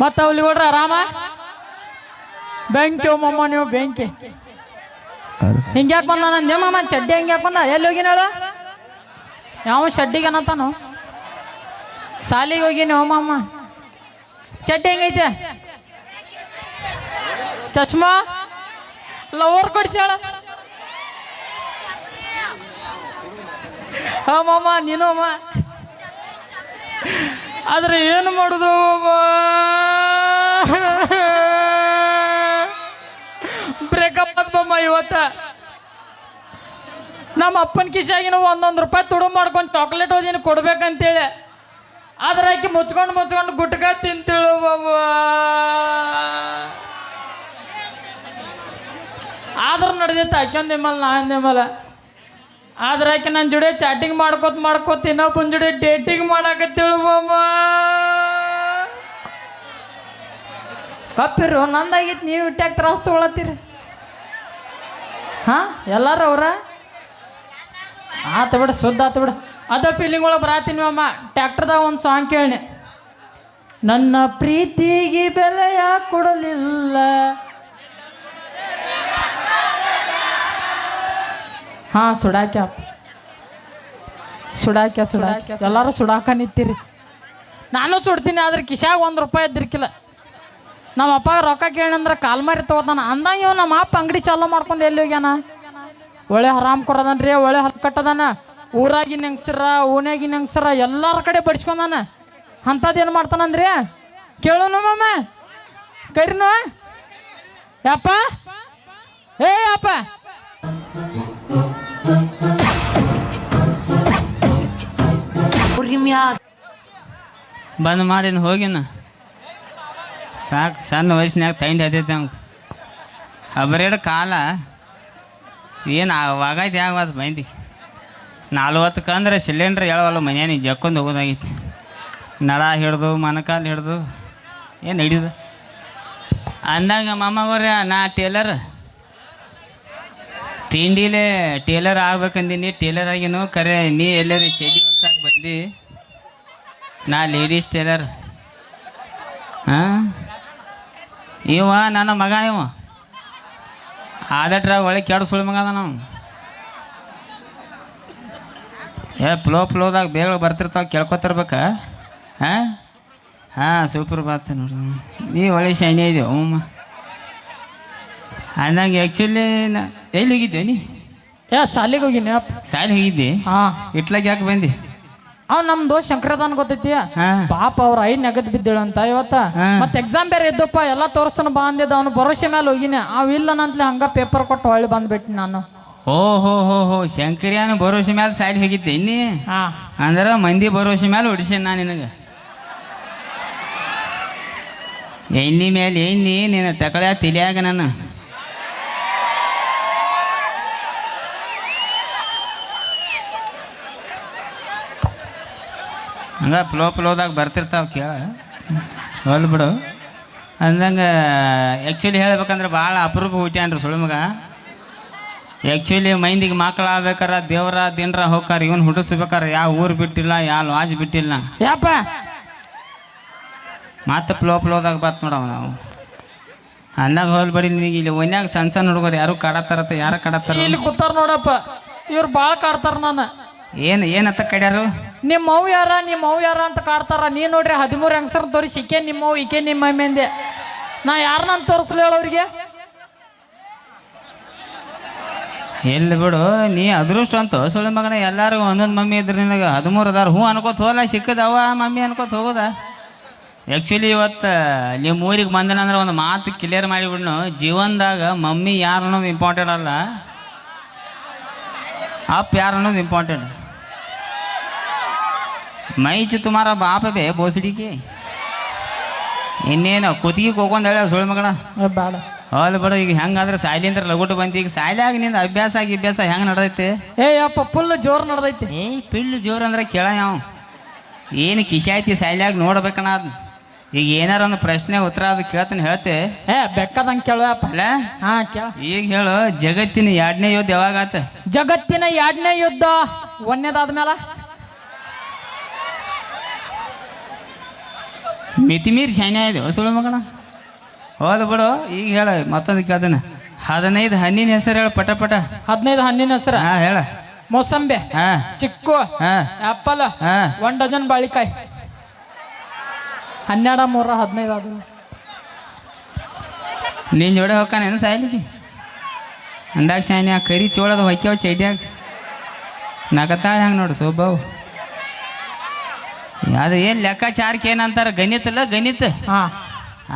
ಮತ್ತ ಅವ್ಲಿ ಕೊಡ್ರ ಆರಾಮ ಬೆಂಕಿ ಮಮ್ಮ ನೀವು ಬೆಂಕಿ ಹಿಂಗ್ಯಾಕ್ ಬಂದ ನಿಮ್ಮಮ್ಮ ಚಡ್ಡಿ ಹಿಂಗ್ಯಾಕ್ ಬಂದ ಎಲ್ಲಿ ಹೋಗಿನ ಹೇಳು ಯಾವ ಶಡ್ಡಿಗೆ ಅನ್ನತಾನು ಸಾಲಿಗೆ ಹೋಗಿನಿ ಹೋಮಮ್ಮ ಚಡ್ಡಿ ಹೆಂಗೈತೆ ಚಚ್ಮಾ ಲವರ್ ಕೊಡ್ಸಾಳ ಮಮ್ಮ ನೀನು ಅಮ್ಮ ಆದ್ರೆ ಏನು ಮಾಡುದು ಬ್ರೇಕಪ್ ಆಗ್ಬಮ್ಮ ಇವತ್ತ ನಮ್ಮ ಅಪ್ಪನ ಕಿಶಾಗಿನ ಒಂದೊಂದು ರೂಪಾಯಿ ತುಡುಗು ಮಾಡ್ಕೊಂಡು ಚಾಕ್ಲೇಟ್ ಓದಿನ ಕೊಡ್ಬೇಕಂತೇಳಿ ಆದ್ರೆ ಆಕಿ ಮುಚ್ಕೊಂಡು ಗುಟ್ಕ ತಿಂತೇಳು ಬಾಬಾ ಆದ್ರೂ ನಡೆದಿತ್ತು ಆಕೆಂದಿಮ್ಮಲ್ಲ ನಾ ಅಂದಿಮ್ಮಲ್ಲ ಆದ್ರೆ ಆಕೆ ನನ್ನ ಜೋಡಿ ಚಾಟಿಂಗ್ ಮಾಡ್ಕೋತ ಇನ್ನೊಬ್ಬನ ಜೋಡಿ ಡೇಟಿಂಗ್ ಮಾಡಾಕತ್ತೇಳು ಬಾಬ ಕಪ್ಪಿರು ನಂದಾಗಿತ್ತು ನೀವು ಇಟ್ಟಾಗ ತ್ರಾಸ್ ತಗೊಳತ್ತೀರಿ ಹಾ ಎಲ್ಲಾರು ಅವ್ರ ಆತ ಬಿಡ ಸುದ್ದ ಆತ ಬಿಡ ಅದ ಫೀಲಿಂಗ್ ಒಳಗೆ ಬರಾತೀನಿ ಅಮ್ಮ ಟ್ಯಾಕ್ಟರ್ದಾಗ ಒಂದು ಸಾಂಗ್ ಕೇಳಿ ನನ್ನ ಪ್ರೀತಿಗೆ ಬೆಲೆಯ ಕೊಡಲಿಲ್ಲ ಹಾ ಸುಡಾಕ್ಯ ಎಲ್ಲಾರು ಸುಡಾಕ ನಿಂತೀರಿ ನಾನು ಸುಡ್ತೀನಿ ಆದ್ರೆ ಕಿಶಾಗ ₹1 ಇದ್ದಿರ್ಕಿಲ್ಲ ನಮ್ಮ ಅಪ್ಪ ರೊಕ್ಕ ಕೇಳಂದ್ರೆ ಕಾಲ್ಮಾರಿ ತಗೋತಾನ ಅಂದಂಗ ಇವ್ ನಮ್ಮ ಅಪ್ಪ ಅಂಗಡಿ ಚಾಲೂ ಮಾಡ್ಕೊಂಡು ಎಲ್ಲಿ ಹೋಗ್ಯಾನ ಒಳ್ಳೆ ಹರಾಮ್ ಕೊಡದನ್ರಿ ಒಳ್ಳೆ ಹಲ್ ಕಟ್ಟದಾನ ಊರಾಗಿನ ಹೆಂಗ್ಸರ ಓನ್ಯಾಗಿನ ಹೆಂಗ್ಸರ ಎಲ್ಲಾರ ಕಡೆ ಬಡಿಸ್ಕೊಂಡಾನ ಅಂಥದ್ದೇನು ಮಾಡ್ತಾನಂದ್ರಿ ಕೇಳೋನು ಮಮ್ಮ ಕರಿನು ಯಪ್ಪ ಏ ಅಪ್ಪ ಬಂದ್ ಮಾಡಿನ ಹೋಗಿನ ಸಾಕು ಸಣ್ಣ ವಯಸ್ಸಿನಾಗ ತೈಂಡಿ ಹತ್ತೈತೆ ಅವ್ನು ಹಬರೇಡ ಕಾಲ ಏನು ಆವಾಗೈತೆ ಆಗಬಾರ್ದು ಬೈಂದಿ 40 ಅಂದ್ರೆ ಸಿಲಿಂಡ್ರ್ ಹೇಳವಲ್ಲ ಮನೇನಿ ಜಕ್ಕೊಂದು ಹೋಗೋದಾಗಿತ್ತು ನಳ ಹಿಡ್ದು ಮನಕಾಲು ಹಿಡ್ದು ಏನು ಹಿಡಿದು ಅಂದಾಗ ಮಾಮಗೋರ ನಾ ಟೇಲರ್ ತಿಂಡಿಲೇ ಟೇಲರ್ ಆಗ್ಬೇಕಂದಿನಿ ಟೇಲರ್ ಆಗಿನೂ ಕರೆ ನೀ ಎಲ್ಲರಿ ಚಡಿ ಹೊಲ್ಸಾಕ್ ಬಂದು ನಾ ಲೇಡೀಸ್ ಟೇಲರ್ ಹಾಂ ಇವ ನನ್ನ ಮಗ ಇವ ಆದಟ್ರಾಗ ಒಳಗೆ ಕೆಡು ಸುಳಿ ಮಗ ಅದ ನಾವು ಫ್ಲೋದಾಗ ಬೇಗ ಬರ್ತಿರ್ತಾವ ಕೇಳ್ಕೊತಿರ್ಬೇಕ ಹಾಂ ಸೂಪರ್ ಬಾತ್ ನೋಡ್ರಿ ನೀ ಒಳ್ಳೆ ಶೈನಿ ಇದೆವು ಅಮ್ಮ ಅಂದಂಗೆ ಆ್ಯಕ್ಚುಲಿ ಎಲ್ಲಿ ಹೋಗಿದ್ದೆ ನೀ ಸಾಲಿಗೆ ಹೋಗಿನಿ ಸಾಲಿ ಹೋಗಿದ್ದೆ ಹಾಂ ಇಟ್ಲಾಗ ಯಾಕೆ ಬಂದಿ ಅವ್ ನಮ್ ದೋಸ್ತ್ ಶಂಕರದಾನ್ ಗೊತ್ತೈತಿ ಪಾಪ ಅವ್ರ ಐ ನೆಗದ್ ಬಿದ್ದೇಳಂತ ಇವತ್ತ ಮತ್ ಎಕ್ಸಾಮ್ ಬೇರೆ ಇದ್ದಪ್ಪ ಎಲ್ಲಾ ತೋರಿಸ್ತಾನ ಬಾ ಅಂದಿದ್ದ ಅವ್ನು ಭರೋಸೆ ಮೇಲೆ ಹೋಗಿನಿ ಅವ್ ಇಲ್ಲ ನಂತಲಿ ಹಂಗ ಪೇಪರ್ ಕೊಟ್ಟು ಹೊಳ್ಳಿ ಬಂದ್ಬಿಟ್ಟಿ ನಾನು ಹೋ ಶಂಕರ್ಯಾನ ಭರೋಸೆ ಮೇಲೆ ಸೈಡ್ ಹೋಗಿದ್ದೆ ಇನ್ನಿ ಅಂದ್ರ ಮಂದಿ ಭರೋಸೆ ಮೇಲೆ ಹೊಡಿಸೇನ್ ನಾ ನಿನಗ ಎಣ್ಣಿ ಮೇಲೆ ಎಣ್ಣಿ ನಿನ್ನ ಟಕಳ್ಯಾ ತಿಳಿಯಾಗ ನಾನು ಹಂಗ ಫ್ಲೋದಾಗ ಬರ್ತಿರ್ತಾವ ಕೇಳ ಹೊಲ್ ಬಿಡು ಅಂದಂಗೆ ಆ್ಯಕ್ಚುಲಿ ಹೇಳ್ಬೇಕಂದ್ರೆ ಭಾಳ ಅಪರೂಪ ಹುಟ್ಟ್ಯಾನ್ರಿ ಸುಳಿಮಗ ಆ್ಯಕ್ಚುಲಿ ಮೈಂದಿಗೆ ಮಕ್ಕಳು ಆಗ್ಬೇಕಾರ ದೇವರ ದಿನರ ಹೋಗ್ಕಾರ ಇವನು ಹುಟ್ಟಿಸ್ಬೇಕಾರ ಯಾವ ಊರು ಬಿಟ್ಟಿಲ್ಲ ಯಾವ ಲಾಜ್ ಬಿಟ್ಟಿಲ್ಲ ಯಾಪ ಮತ್ತೆ ಫ್ಲೋದಾಗ ಬತ್ ನೋಡವ ನಾವು ಅಂದಾಗ ಹೋಲ್ ಬಡಿ ನಿನಗೆ ಇಲ್ಲಿ ಒನ್ಯಾಗ ಸಣ್ಣ ಹುಡುಗರು ಯಾರು ಕಾಡತ್ತಾರತ್ತ ಯಾರು ಕಾಡತ್ತಾರ ಇಲ್ಲಿ ಕೂತಾರ ನೋಡಪ್ಪ ಇವ್ರು ಭಾಳ ಕಾಡ್ತಾರ ನಾನು ಏನತ್ತ ಕಡ್ಯಾರು ನಿಮ್ಮ ಅವ್ವ ಯಾರ ಅಂತ ಕಾಡ್ತಾರ ನೀ ನೋಡ್ರಿ 13 ಹೆಂಗಸರ್ ತೋರಿಸಿ ಇಕೆ ನಿಮ್ಮವ್ ಇಕೆ ನಿಮ್ಮ ಮಂದೆ ನಾ ಯಾರನ್ನ ತೋರಿಸ್ಲಿ ಹೇಳೋರಿಗೆ ಎಲ್ಲಿ ಬಿಡು ನೀ ಅದೃಷ್ಟ ಅಂತ ಸುಳ್ಳು ಮಗನ ಎಲ್ಲಾರಿಗೂ ಒಂದೊಂದು ಮಮ್ಮಿ ಇದ್ರೆ ನಿನಗೆ 13 ಅದಾರ ಹ್ಞೂ ಅನ್ಕೋತ ಹೋಗಲ್ಲ ಸಿಕ್ಕದವ ಮಮ್ಮಿ ಅನ್ಕೋತ ಹೋಗೋದ ಆ್ಯಕ್ಚುಲಿ ಇವತ್ತು ನಿಮ್ಮ ಊರಿಗೆ ಬಂದನಂದ್ರೆ ಒಂದು ಮಾತು ಕ್ಲಿಯರ್ ಮಾಡಿಬಿಡ್ನು ಜೀವನದಾಗ ಮಮ್ಮಿ ಯಾರು ಅನ್ನೋದು ಇಂಪಾರ್ಟೆಂಟ್ ಅಲ್ಲ ಅಪ್ ಯಾರು ಅನ್ನೋದು ಇಂಪಾರ್ಟೆಂಟ್ ಮೈಚ್ ತುಮಾರ ಬಾಪ ಬೇ ಬೋಸಡಿಕೆ ಇನ್ನೇನು ಕುತ್ತಿಗೆ ಹೋಗೊಂದು ಹೇಳ ಸುಳ್ಳು ಮಗಳ ಬೇಡ ಹೌದು ಬಿಡು ಈಗ ಹೆಂಗಾದ್ರೆ ಸಾಯ್ಲಿ ಅಂದ್ರೆ ಲಗುಟ್ಟು ಬಂತು ಈಗ ಸಾಯ್ಲಾಗ ನಿಂದ ಅಭ್ಯಾಸ ಹೆಂಗೆ ನಡೆದೈತೆ ಅಪ್ಪ ಫುಲ್ ಜೋರು ನಡೆದೈತಿ ಫುಲ್ ಜೋರು ಅಂದ್ರೆ ಕೇಳ ಯಾವ ಏನು ಕಿಶಾಯ್ತಿ ಸಾಯ್ಲಾಗ ನೋಡ್ಬೇಕಣ್ಣ ಅದು ಈಗ ಏನಾರ ಒಂದು ಪ್ರಶ್ನೆ ಉತ್ತರ ಅದು ಕೇಳ್ತೀನಿ ಹೇಳ್ತೆ ಬೆಕ್ಕದಂಗೆ ಕೇಳಪ್ಪ ಅಲ್ಲ ಕೇಳ ಈಗ ಹೇಳು ಜಗತ್ತಿನ 2ನೇ ಯುದ್ಧ ಯಾವಾಗ ಆತ ಜಗತ್ತಿನ 2ನೇ ಯುದ್ಧ 1ನೇದಾದ್ಮೇಲೆ ಮಿತಿ ಮೀರಿ ಶಾನೆ ಆಯ್ತು ಸುಳ್ಳು ಮಗಣ. ಹೋದ ಬಿಡು, ಈಗ ಹೇಳ ಮತ್ತೊಂದು ಕೇಳ್ತಾನೆ. 15 ಹಣ್ಣಿನ ಹೆಸರು ಹೇಳ ಪಟ ಪಟ. 15 ಹಣ್ಣಿನ ಹೆಸರು. ಹಾ ಹೇಳ. ಮೋಸಂಬೆ, ಹಾ ಚಿಕ್ಕು, ಹಾ ಆಪಲ್, ಹಾ 1 ಡಜನ್ ಬಾಳಿಕಾಯಿ. 12 3 15 ಅದು. ನಿನ್ನ ಜೋಡೆ ಹೋಗ್ಕಾನೇನು ಸಾಯ್ಲಿಕ್ಕೆ? ಅಂದಾಗ ಶಾನೆ ಆ ಕರಿ ಚೋಳದ ಹೊಕ್ಯಾವ ಚೈಡ್ಯಾಗ ನಗತಾಳೆ ಹಂಗೆ ನೋಡು ಸೋಬಾವು. ಅದು ಏನು ಲೆಕ್ಕಾಚಾರಕ್ಕೆ ಏನಂತಾರೆ ಗಣಿತಲ್ಲ ಗಣಿತ. ಹಾ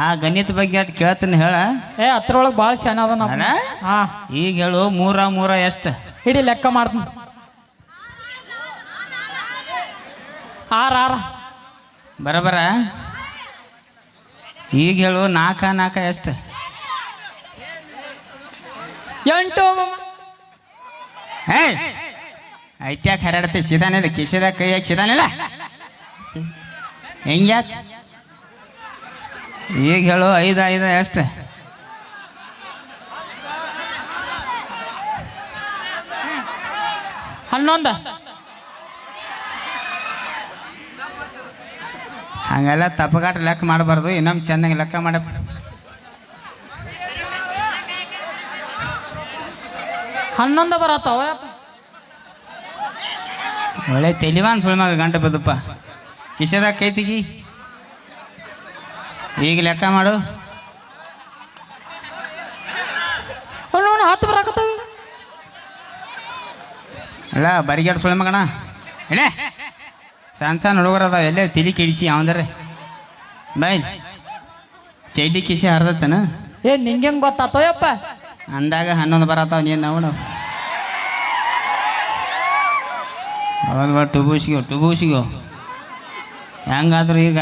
ಆ ಗಣಿತ ಬಗ್ಗೆ ಅಟ್ ಕೇಳ್ತೀನಿ ಹೇಳ. ಅದ್ರೊಳಗೆ ಭಾಳ ಶಾನೆ ಅದ ನಮ್ಮ. ಅಲ್ಲ? ಹಾ ಈಗ ಹೇಳು 3 3 ಎಷ್ಟು? ಹಿಡಿ ಲೆಕ್ಕ ಮಾಡ್ತೀನಿ. 6 6 ಬರಬರ. ಈಗ ಹೇಳು 4 4 ಎಷ್ಟು? 8 ಹೇ ಐಟ್ಯಾಕ ಹರಡತ್ತೆ ಸಿದಾನಿಲ್ಲ ಕಿಶೆದಾಗ ಕೈ ಹಾಕಿ ಸಿದಾನಿಲ್ಲ ಹೆಂಗ್ಯಾಕೆ? ಈಗ ಹೇಳು 5 5 ಎಷ್ಟು? 11 ಹಂಗೆಲ್ಲ ತಪ್ಪಗಾಟ ಲೆಕ್ಕ ಮಾಡಬಾರ್ದು. ಇನ್ನೊಮ್ಮೆ ಚೆನ್ನಾಗಿ ಲೆಕ್ಕ ಮಾಡ. 11 ಬರತ್ತಾವ. ಒಳ್ಳೆ ತೆಲಿವಾನ್ ಸುಳ್ಮಾಗ ಗಂಟೆ ಬದಪ್ಪ. ಕಿಶೆದಾಗ ಕೈ ತೆಗಿ. ಈಗ ಲೆಕ್ಕ ಮಾಡು. 10 ಬರಾಕತ್ತಾವ. ಅಲ್ಲ ಬರಿಗೇಟ್ ಸುಳ್ಳು ಮಗಣ ಹೇಳೇ. ಸಣ್ಣ ಸಣ್ಣ ಹುಡುಗರದ ಎಲ್ಲೇ ತಿಳಿ ಕಿಡಿಸಿ ಅವಂದ್ರೆ ಬಾಯ್ ಚೈಡಿ ಕಿಶೆ ಹರ್ದತ್ತನ. ನಿಂಗೆ ಹೆಂಗ್ ಗೊತ್ತಾತೋಯಪ್ಪ? ಅಂದಾಗ 11 ಬರತ್ತಾವ. ನೀನು ಅವನು ಅವಾಗ ಟುಬೂಸಿಗೋ ಹೆಂಗಾದ್ರು ಈಗ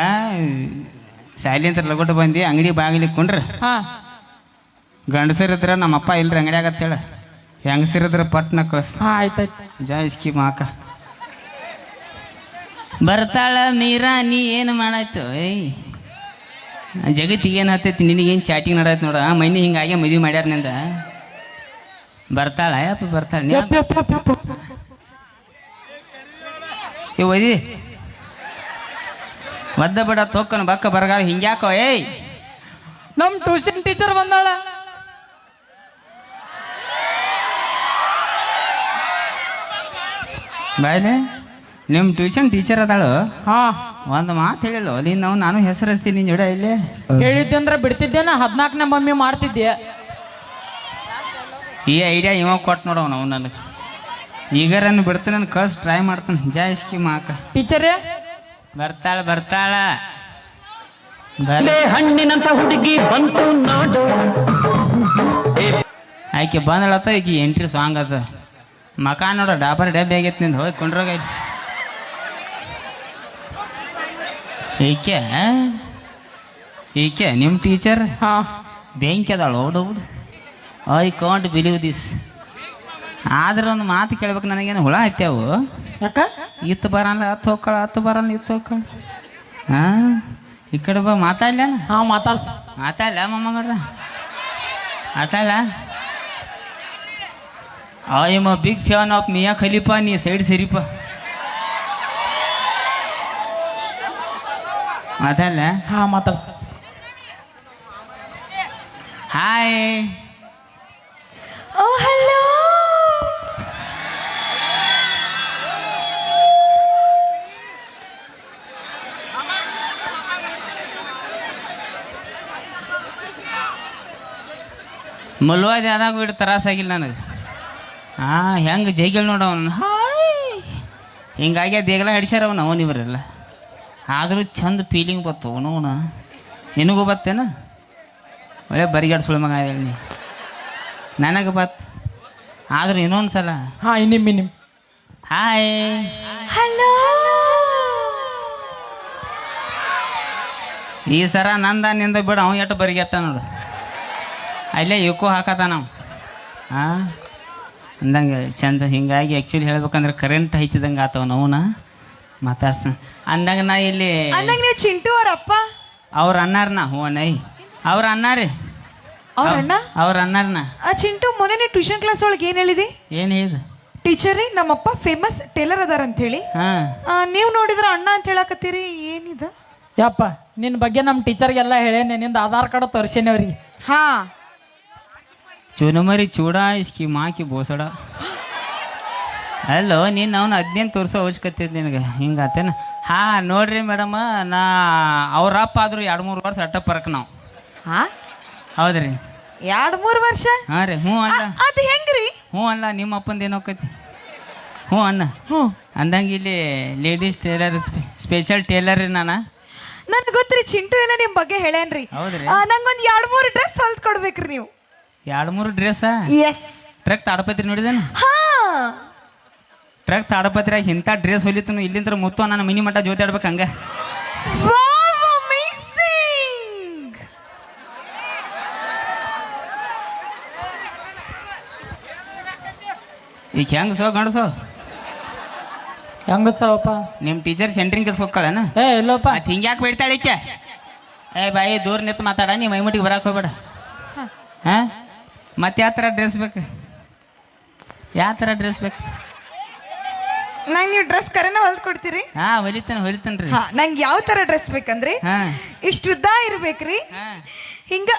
ಸಾಯ್ಲಿಂತ ಲಗೋಟ ಬಂದು ಅಂಗಡಿ ಬಾಗಿಲಿಕ್ಕೊಂಡ್ರೆ ಹಾ ಗಂಡಸರಿದ್ರೆ ನಮ್ಮಪ್ಪ ಇಲ್ರಿ ಅಂಗಡಿ ಆಗತ್ತೇಳ. ಹೆಂಗಸರಿದ್ರೆ ಪಟ್ನ ಕಳ್ಸ. ಹಾ ಆಯ್ತಾಯ್ತು. ಜಾಯಿಸ್ಕಿ ಮಾಕ ಬರ್ತಾಳ ಮೀರಾ. ನೀ ಏನು ಮಾಡಾಯ್ತು? ಏಯ್ ಜಗತ್ತಿಗೆ ಏನು ಹತ್ತೈತಿ? ನಿನಗೇನು ಚಾಟಿಂಗ್ ನಡಾಯ್ತು ನೋಡ. ಮೈನಿ ಹಿಂಗಾಗಿ ಮದುವೆ ಮಾಡ್ಯಾರ ನಿಂದ. ಬರ್ತಾಳ ಯಪ್ಪ ಬರ್ತಾಳ. ಓದಿ ಒದ್ದ ಬಿಡ ತೊಕ್ಕನ ಬಕ್ಕ ಬರಗಾಲ ಹಿಂಗ್ಯಾಕೋ? ಏಯ್ ನಮ್ ಟ್ಯೂಷನ್ ಟೀಚರ್ ಬಂದಾಳ. ಬಾಯ್ಲೆ ನಿಮ್ಮ ಟ್ಯೂಷನ್ ಟೀಚರ್ ಅದಾಳು. ಹಾ ಒಂದು ಮಾತು ಹೇಳಿಲ್ಲ ನೀನು. ನಾನು ಹೆಸರು ಹಚ್ತೀನಿ ನಿನ್ನ ಜೋಡ ಇಲ್ಲೇ. ಹೇಳಿದ್ದೆ ಅಂದ್ರೆ ಬಿಡ್ತಿದ್ದೇನ. 14ನೇ ಮಮ್ಮಿ ಮಾಡ್ತಿದ್ದೆ. ಈ ಐಡಿಯಾ ಇವಾಗ ಕೊಟ್ಟು ನೋಡವ ನಾವು ನನಗೆ. ಈಗಾರನ್ನು ಬಿಡ್ತೀನಿ ನಾನು ಕಳ್ಸಿ ಟ್ರೈ ಮಾಡ್ತಾನೆ. ಜಾಯಿಸ್ಕಿ ಮಾಕ ಟೀಚರೇ ಬರ್ತಾಳ ಬರ್ತಾಳ. ಹಣ್ಣಿನಂತ ಹುಡುಗಿ ಬಂತು ನೋಡು. ಆಕೆ ಬಂದಳತ್ತ. ಈಗ ಎಂಟ್ರಿ ಸಾಂಗ್ ಅದ. ಮಕ ನೋಡ ಡಾಬರ್ ಡಬ್ಬಿ ಆಗೈತೆ ನಿಂದು. ಹೋಗಿ ಕೊಂಡ್ರೋಗೈತಿ ಈಕೆ ನಿಮ್ಮ ಟೀಚರ್. ಹಾ ಬೆಂಕಿ ಅದಾಳ ಹುಡುಗುಡು. I can't believe this. ಆದ್ರೆ ಒಂದು ಮಾತು ಕೇಳ್ಬೇಕು ನನಗೇನು ಹುಳ ಹತ್ಯಾವು. ಯಾಕ? ಇತ್ತು ಬರಲ್ಲ ಹತ್ತು ಹೋಗ್ಕಳ, ಹತ್ತು ಬರಲ್ಲ ಇತ್ತು ಹೋಗ್ಕಳ. ಹಾಂ ಈ ಕಡೆ ಬಾ ಮಾತಾಡ್ಲ. ಹಾ ಮಾತಾಡ್ಸ. ಮಾತಾಡ್ಲ ಮೊಮ್ಮಗಳ್ರ ಮಾತಾಡ್ಲ. I am a big fan of Mia Khalifa. ನೀ ಸೈಡ್ ಸರಿಪ ಮಾತಾಡ್ಲ. ಹಾ ಮಾತಾಡ್ಸ. ಹಾಯ್. ಓ ಹಲೋ. ಮುಲ್ವಾದಿ ಆದಾಗ ಇಟ್ಟು ತ್ರಾಸಾಗಿಲ್ಲ ನನಗೆ. ಹಾಂ ಹೆಂಗೆ ಜೈಗಿಲ್ ನೋಡ ಅವನು. ಹಾಯ್ ಹಿಂಗಾಗಿ ದೇಗಲ ಹಿಡಿಸ್ಯಾರ ಅವನು ಅವನಿವರೆಲ್ಲ. ಆದರೂ ಚಂದ ಫೀಲಿಂಗ್ ಬತ್ತು ಅವನವನ. ನಿನಗೂ ಬತ್ತೇನ? ಒಳ್ಳೆ ಬರಿಗಾಡ್ ಸುಳ್ಳು ಮಗ ಹೇಳಿ ನೀ. ನನಗೆ ಬತ್ತು. ಆದರೂ ಇನ್ನೊಂದು ಸಲ ಹಾ ಇನ್ನಿಮ್ ಹಾಯ್ ಹಲೋ. ಈ ಸರ ನಂದ ನಿಂದ ಬಿಡು. ಅವ ಎಷ್ಟು ಬರಿಗೆಟ್ಟ ನೋಡು. ಅಲ್ಲೇ ಇಕ್ಕೋ ಹಾಕತ್ತ ನಾವು. ಹಾಂ ಅಂದಂಗೆ ಚಂದ. ಹಿಂಗಾಗಿ ಆ್ಯಕ್ಚುಲಿ ಹೇಳ್ಬೇಕಂದ್ರೆ ಕರೆಂಟ್ ಹೈತಿದಂಗೆ ಆತವ ಅವನ ಮಾತಾಡ್ಸ ಅಂದಂಗೆ. ನಾ ಇಲ್ಲಿ ಅಂದಂಗ ನೀವು ಚಿಂಟು ಅವರಪ್ಪ ಅವ್ರ ಅನ್ನಾರನ. ಹ್ಞೂ ನೈ ಅವ್ರ ಅನ್ನಾರಿ. ಅವ್ರ ಅಣ್ಣ ಅವ್ರ ಅನ್ನಾರನ. ಚಿಂಟು ಮೊನ್ನೆ ಟ್ಯೂಷನ್ ಕ್ಲಾಸ್ ಒಳಗೆ ಏನ್ ಹೇಳಿದಿ? ಏನು ಹೇಳಿದ? ಟೀಚರೇ ನಮ್ಮಪ್ಪ ಫೇಮಸ್ ಟೇಲರ್ ಅದಾರ ಅಂತ ಹೇಳಿ. ಹಾಂ ನೀವು ನೋಡಿದ್ರ ಅಣ್ಣ ಅಂತ ಹೇಳಕತ್ತೀರಿ. ಏನಿದ? ಯಪ್ಪ ನಿನ್ನ ಬಗ್ಗೆ ನಮ್ಮ ಟೀಚರ್ಗೆಲ್ಲ ಹೇಳೇನೆ, ನಿಂದ ಆಧಾರ್ ಕಾರ್ಡ್ ತೋರಿಸೇನೆ ಅವ್ರಿಗೆ. ಹಾ ಚುನಮರಿ ಚೂಡ ಇಸ್ಕಿ ಮಾಕಿ ಬೋಸಡ. ಅಲ್ಲೋ ನೀನು ಅವ್ನು 15 ತೋರಿಸೋ ಅವಶ್ಯಕತೆ ಇಲ್ಲ ನಿನಗೆ, ಹಿಂಗಾತೇನ? ಹಾಂ ನೋಡ್ರಿ ಮೇಡಮ್, ನಾ ಅವ್ರ ಅಪ್ಪ ಆದರೂ 2-3 ವರ್ಷ ಅಟ್ಟ ಪರಕ್ ನಾವು. ಹಾ ಹೌದ್ರಿ? 2-3 ವರ್ಷ? ಹಾಂ ರೀ. ಹ್ಞೂ ಅಲ್ಲ, ಅದು ಹೆಂಗ್ರಿ? ಹ್ಞೂ ಅಲ್ಲ, ನಿಮ್ಮ ಅಪ್ಪಂದು ಏನೋಕೈತಿ? ಹ್ಞೂ ಅಣ್ಣ. ಹ್ಞೂ ಅಂದಂಗೆ ಇಲ್ಲಿ ಲೇಡೀಸ್ ಟೇಲರ್ ಸ್ಪೆಷಲ್ ಟೇಲರ್ ರೀ ನಾನು. ನನ್ಗೆ ಗೊತ್ತ್ರಿ, ಚಿಂಟು ಎಲ್ಲ ನಿಮ್ ಬಗ್ಗೆ ಹೇಳೇನ್ರಿ. ಹೌದ್ರಿ? ನಂಗೊಂದು 2-3 ಡ್ರೆಸ್ ಹೊಲ್ದ್ ಕೊಡ್ಬೇಕ್ರಿ ನೀವು. 2-3 ಡ್ರೆಸ್? ಎಸ್. ಟ್ರಕ್ ತಾಡಪತ್ರಿ ನೋಡಿದೇನು? ಹಾ ಟ್ರಕ್ ತಾಡಪತ್ರಿಯಾಗ ಇಂಥ ಡ್ರೆಸ್ ಹೊಲಿತನು ಇಲ್ಲಿಂದ ಮುತ್ತು ನಾನು ಮಿನಿ ಮಟ್ಟ ಜೋತಿ ಆಡ್ಬೇಕು ಹಂಗೆ. Wow, amazing. ಈಗ ಹೆಂಗೆ ಸೋ ಗಂಡಸೋ ಹೆಂಗಸವಪ್ಪ? ನಿಮ್ಮ ಟೀಚರ್ ಸೆಂಟ್ರಿಂಗ್ ಕೆಲಸ ಹೋಗ್ಕಳನ? ಏ ಇಲ್ಲಪ್ಪ. ಅದು ಹಿಂಗ್ಯಾಕೆ ಬಿಡ್ತಾಳೆ ಈಕೆ? ಏ ಬಾಯಿ ದೂರ ನಿಂತು ಮಾತಾಡ, ನೀ ಮೈಮುಟ್ಟಿಗೆ ಬರಕ್ಕೆ ಹೋಗ್ಬೇಡ. ಹಾಂ ಮತ್ತೆ ಯಾವ ಥರ ಡ್ರೆಸ್ ಬೇಕು? ಯಾವ ಥರ ಡ್ರೆಸ್ ಬೇಕು? ನಂಗೆ ನೀವು ಡ್ರೆಸ್ ಕರೆನ ಹೊಲ್ದ್ ಕೊಡ್ತೀರಿ? ಹಾಂ ಹೊಲಿತೇನೆ ರೀ. ಹಾ, ನಂಗೆ ಯಾವ ತರ ಡ್ರೆಸ್ ಬೇಕಂದ್ರಿ, ಹಾಂ ಇಷ್ಟು ಉದ್ದ ಇರ್ಬೇಕ್ರಿ, ಹಾಂ ಹಿಂಗ